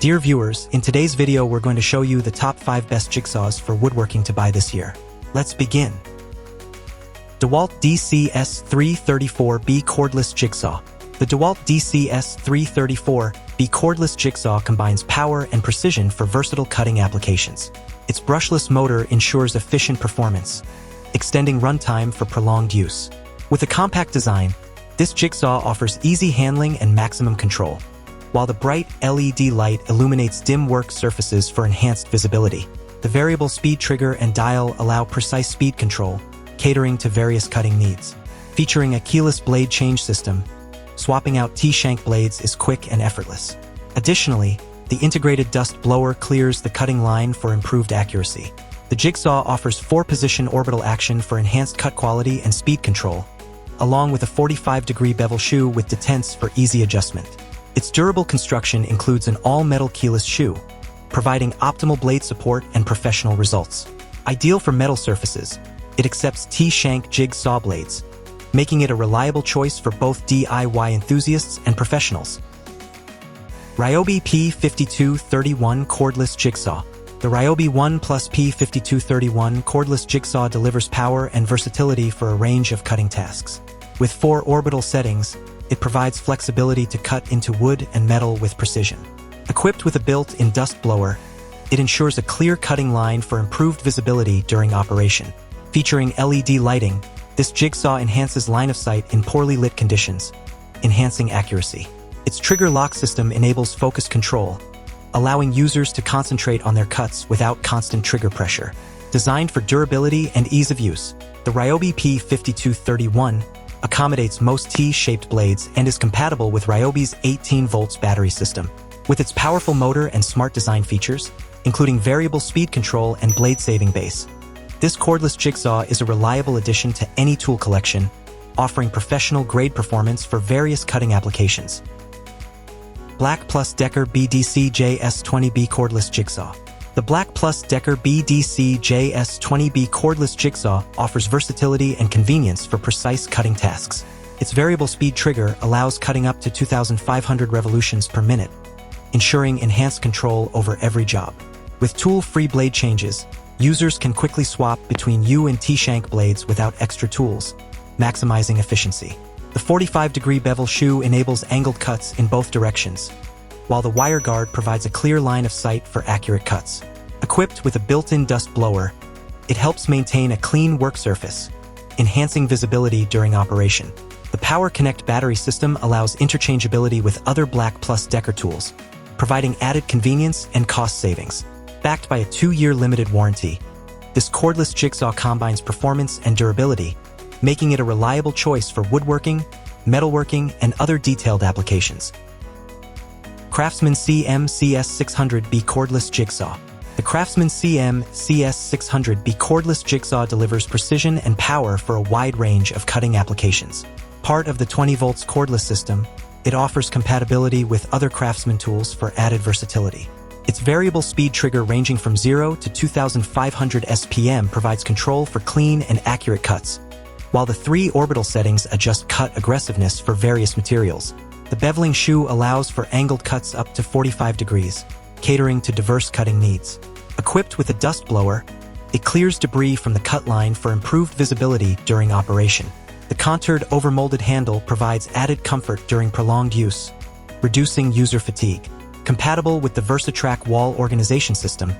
Dear viewers, in today's video we're going to show you the top 5 best jigsaws for woodworking to buy this year. Let's begin. DEWALT DCS334B Cordless Jigsaw. The DEWALT DCS334B cordless jigsaw combines power and precision for versatile cutting applications. Its brushless motor ensures efficient performance, extending runtime for prolonged use. With a compact design, this jigsaw offers easy handling and maximum control, while the bright LED light illuminates dim work surfaces for enhanced visibility. The variable speed trigger and dial allow precise speed control, catering to various cutting needs. Featuring a keyless blade change system, swapping out T-shank blades is quick and effortless. Additionally, the integrated dust blower clears the cutting line for improved accuracy. The jigsaw offers 4-position orbital action for enhanced cut quality and speed control, along with a 45-degree bevel shoe with detents for easy adjustment. Its durable construction includes an all-metal keyless shoe, providing optimal blade support and professional results. Ideal for metal surfaces, it accepts T-shank jig saw blades, making it a reliable choice for both DIY enthusiasts and professionals. RYOBI P5231 Cordless Jigsaw. The RYOBI 1 Plus P5231 cordless jigsaw delivers power and versatility for a range of cutting tasks. With 4 orbital settings, it provides flexibility to cut into wood and metal with precision. Equipped with a built-in dust blower, it ensures a clear cutting line for improved visibility during operation. Featuring LED lighting, this jigsaw enhances line of sight in poorly lit conditions, enhancing accuracy. Its trigger lock system enables focus control, allowing users to concentrate on their cuts without constant trigger pressure. Designed for durability and ease of use, the RYOBI P5231 accommodates most T-shaped blades and is compatible with RYOBI's 18 volts battery system. With its powerful motor and smart design features, including variable speed control and blade-saving base, this cordless jigsaw is a reliable addition to any tool collection, offering professional-grade performance for various cutting applications. BLACK+DECKER BDC-JS20B Cordless Jigsaw. The BLACK+DECKER BDC-JS20B cordless jigsaw offers versatility and convenience for precise cutting tasks. Its variable speed trigger allows cutting up to 2,500 revolutions per minute, ensuring enhanced control over every job. With tool-free blade changes, users can quickly swap between U and T-shank blades without extra tools, maximizing efficiency. The 45-degree bevel shoe enables angled cuts in both directions, while the wire guard provides a clear line of sight for accurate cuts. Equipped with a built-in dust blower, it helps maintain a clean work surface, enhancing visibility during operation. The Power Connect battery system allows interchangeability with other BLACK+DECKER tools, providing added convenience and cost savings. Backed by a 2-year limited warranty, this cordless jigsaw combines performance and durability, making it a reliable choice for woodworking, metalworking, and other detailed applications. CRAFTSMAN CS600B Cordless Jigsaw. The CRAFTSMAN CS600B cordless jigsaw delivers precision and power for a wide range of cutting applications. Part of the 20 volts cordless system, it offers compatibility with other CRAFTSMAN tools for added versatility. Its variable speed trigger ranging from 0 to 2,500 SPM provides control for clean and accurate cuts, while the 3 orbital settings adjust cut aggressiveness for various materials. The beveling shoe allows for angled cuts up to 45 degrees, catering to diverse cutting needs. Equipped with a dust blower, it clears debris from the cut line for improved visibility during operation. The contoured overmolded handle provides added comfort during prolonged use, reducing user fatigue. Compatible with the VersaTrack wall organization system,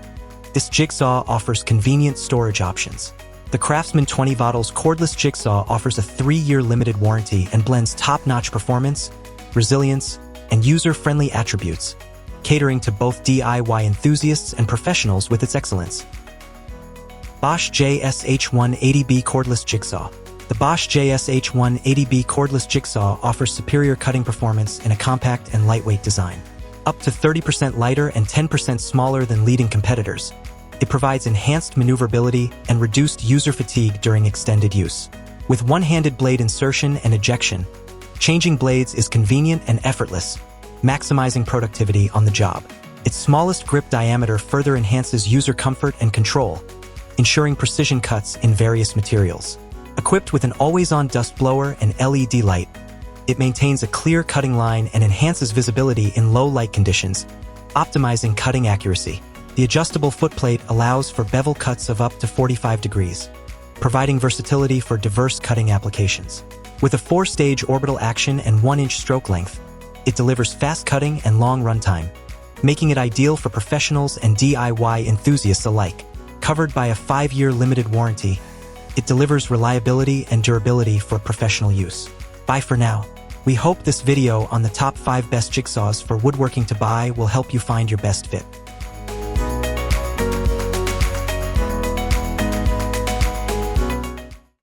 this jigsaw offers convenient storage options. The CRAFTSMAN 20 volts cordless jigsaw offers a 3-year limited warranty and blends top-notch performance, resilience, and user-friendly attributes, catering to both DIY enthusiasts and professionals with its excellence. BOSCH JSH180B Cordless Jigsaw. The BOSCH JSH180B cordless jigsaw offers superior cutting performance in a compact and lightweight design. Up to 30% lighter and 10% smaller than leading competitors, it provides enhanced maneuverability and reduced user fatigue during extended use. With one-handed blade insertion and ejection, changing blades is convenient and effortless, maximizing productivity on the job. Its smallest grip diameter further enhances user comfort and control, ensuring precision cuts in various materials. Equipped with an always-on dust blower and LED light, it maintains a clear cutting line and enhances visibility in low light conditions, optimizing cutting accuracy. The adjustable footplate allows for bevel cuts of up to 45 degrees, providing versatility for diverse cutting applications. With a 4-stage orbital action and 1-inch stroke length, it delivers fast cutting and long runtime, making it ideal for professionals and DIY enthusiasts alike. Covered by a 5-year limited warranty, it delivers reliability and durability for professional use. Bye for now. We hope this video on the top 5 best jigsaws for woodworking to buy will help you find your best fit.